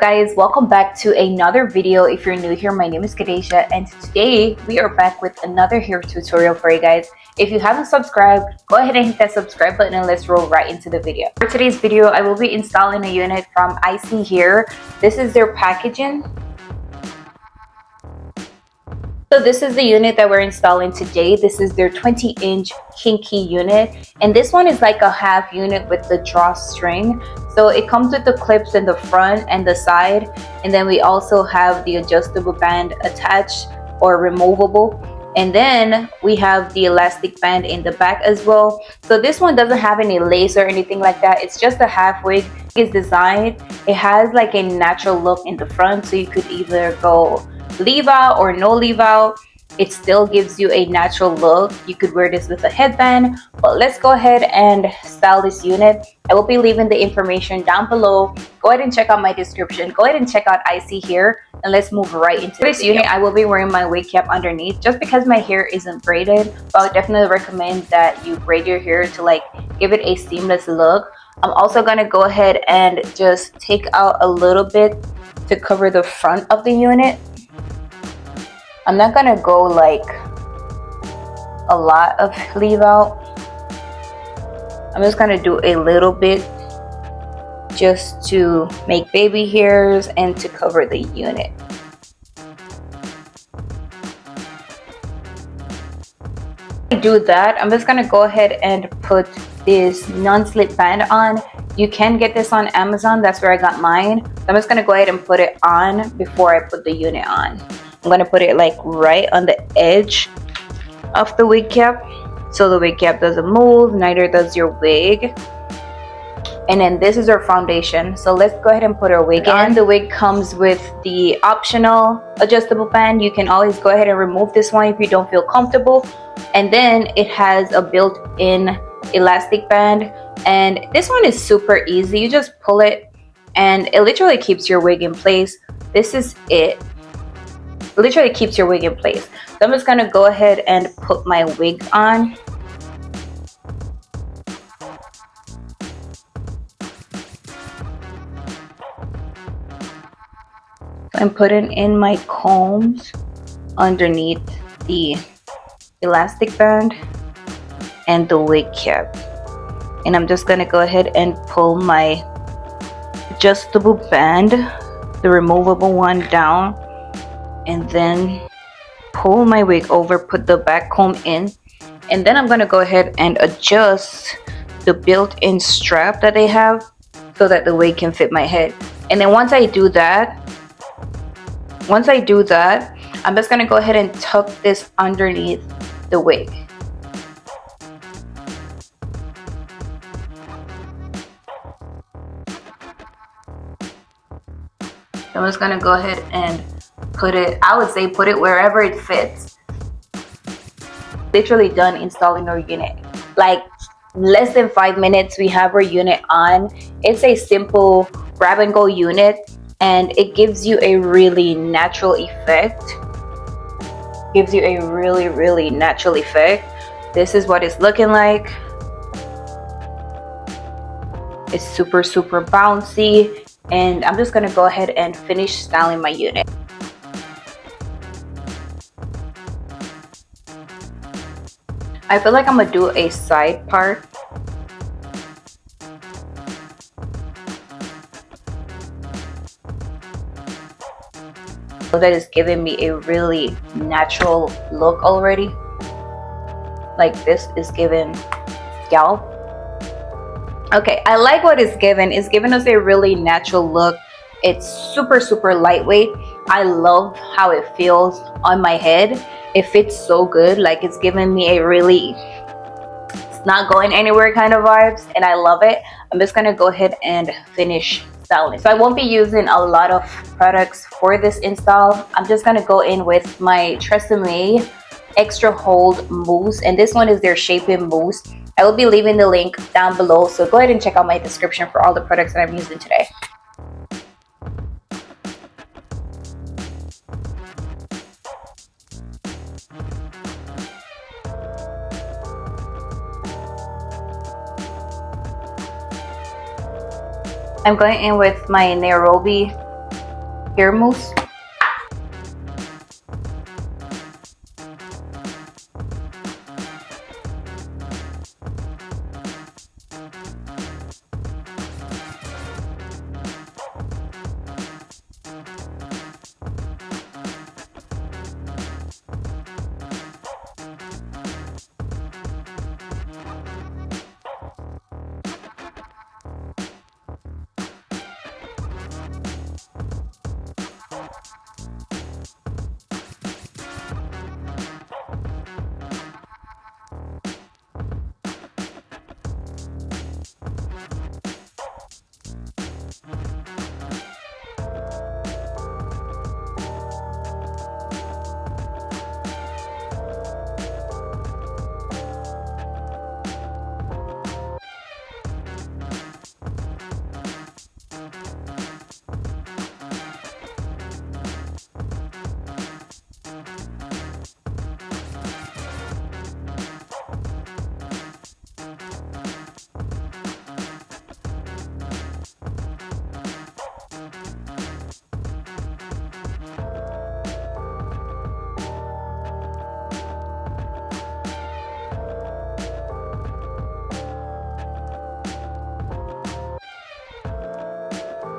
guys, welcome back to another video. If you're new here, my name is Kadesha, and today we are back with another hair tutorial for you guys. If you haven't subscribed, go ahead and hit that subscribe button and let's roll right into the video. For today's video, I will be installing a unit from ISEE Hair. This is their packaging. So this is the unit that we're installing today. This is their 20-inch kinky unit, and this one is like a half unit with the drawstring. So it comes with the clips in the front and the side, and then we also have the adjustable band attached or removable, and then we have the elastic band in the back as well. So this one doesn't have any lace or anything like that. It's just a half wig. It's designed, it has like a natural look in the front, so you could either go leave out or no leave out. It still gives you a natural look. You could wear this with a headband, but let's go ahead and style this unit. I will be leaving the information down below. Go ahead and check out my description. Go ahead and check out ISEE Hair, and let's move right into this unit. I will be wearing my wig cap underneath just because my hair isn't braided, but I would definitely recommend that you braid your hair to like give it a seamless look. I'm also gonna go ahead and just take out a little bit to cover the front of the unit. I'm not gonna go like a lot of leave out. I'm just gonna do a little bit just to make baby hairs and to cover the unit. To do that, I'm just gonna go ahead and put this non-slip band on. You can get this on Amazon. That's where I got mine. So I'm just gonna go ahead and put it on before I put the unit on. I'm gonna put it like right on the edge of the wig cap, so the wig cap doesn't move, neither does your wig. And then this is our foundation, so let's go ahead and put our wig on. The wig comes with the optional adjustable band. You can always go ahead and remove this one if you don't feel comfortable. And then it has a built-in elastic band, and this one is super easy. You just pull it and it literally keeps your wig in place. This is it. Literally keeps your wig in place. So I'm just gonna go ahead and put my wig on. I'm putting in my combs underneath the elastic band and the wig cap, and I'm just gonna go ahead and pull my adjustable band, the removable one, down, and then pull my wig over, put the back comb in, and then I'm gonna go ahead and adjust the built-in strap that they have so that the wig can fit my head. And then once I do that, I'm just gonna go ahead and tuck this underneath the wig. I'm just gonna go ahead and put it, I would say put it wherever it fits. Literally done installing our unit. Like less than 5 minutes, we have our unit on. It's a simple grab and go unit, and it gives you a really natural effect. Gives you a really natural effect. This is what it's looking like. It's super bouncy, and I'm just gonna go ahead and finish styling my unit. I feel like I'm gonna do a side part. So that is giving me a really natural look already. Like this is giving scalp. Okay, I like what it's given. It's giving us a really natural look. It's super lightweight. I love how it feels on my head. It fits so good. Like it's giving me a really, it's not going anywhere kind of vibes, and I love it. I'm just gonna go ahead and finish styling. So I won't be using a lot of products for this install. I'm just gonna go in with my Tresemme Extra Hold Mousse, and this one is their Shape-In Mousse. I will be leaving the link down below, so go ahead and check out my description for all the products that I'm using today. I'm going in with my Nairobi hair mousse.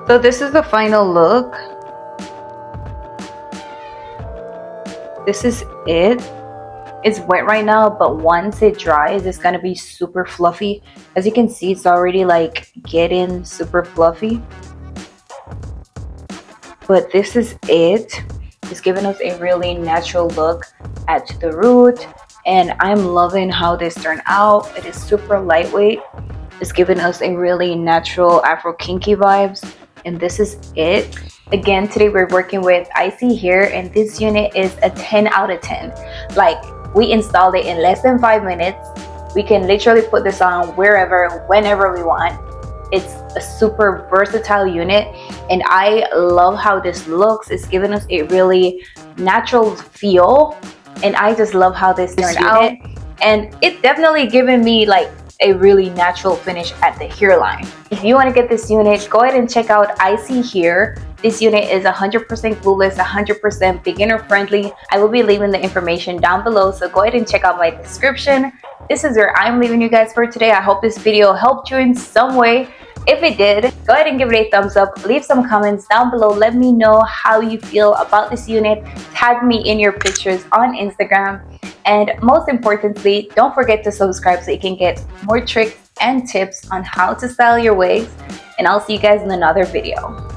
So this is the final look. This is it. It's wet right now, but once it dries, it's gonna be super fluffy. As you can see, it's already like getting super fluffy. But this is it. It's giving us a really natural look at the root, and I'm loving how this turned out. It is super lightweight. It's giving us a really natural Afro kinky vibes, and this is it. Again, today we're working with ISEE Hair, and this unit is a 10 out of 10. Like, we installed it in less than 5 minutes. We can literally put this on wherever, whenever we want. It's a super versatile unit, and I love how this looks. It's giving us a really natural feel, and I just love how this turned out. And it's definitely given me like a really natural finish at the hairline. If you want to get this unit, go ahead and check out ISEE Hair. This unit is 100% glueless, 100% beginner friendly. I will be leaving the information down below, so go ahead and check out my description. This is where I'm leaving you guys for today. I hope this video helped you in some way. If it did, go ahead and give it a thumbs up. Leave some comments down below. Let me know how you feel about this unit. Tag me in your pictures on Instagram. And most importantly, don't forget to subscribe so you can get more tricks and tips on how to style your wigs. And I'll see you guys in another video.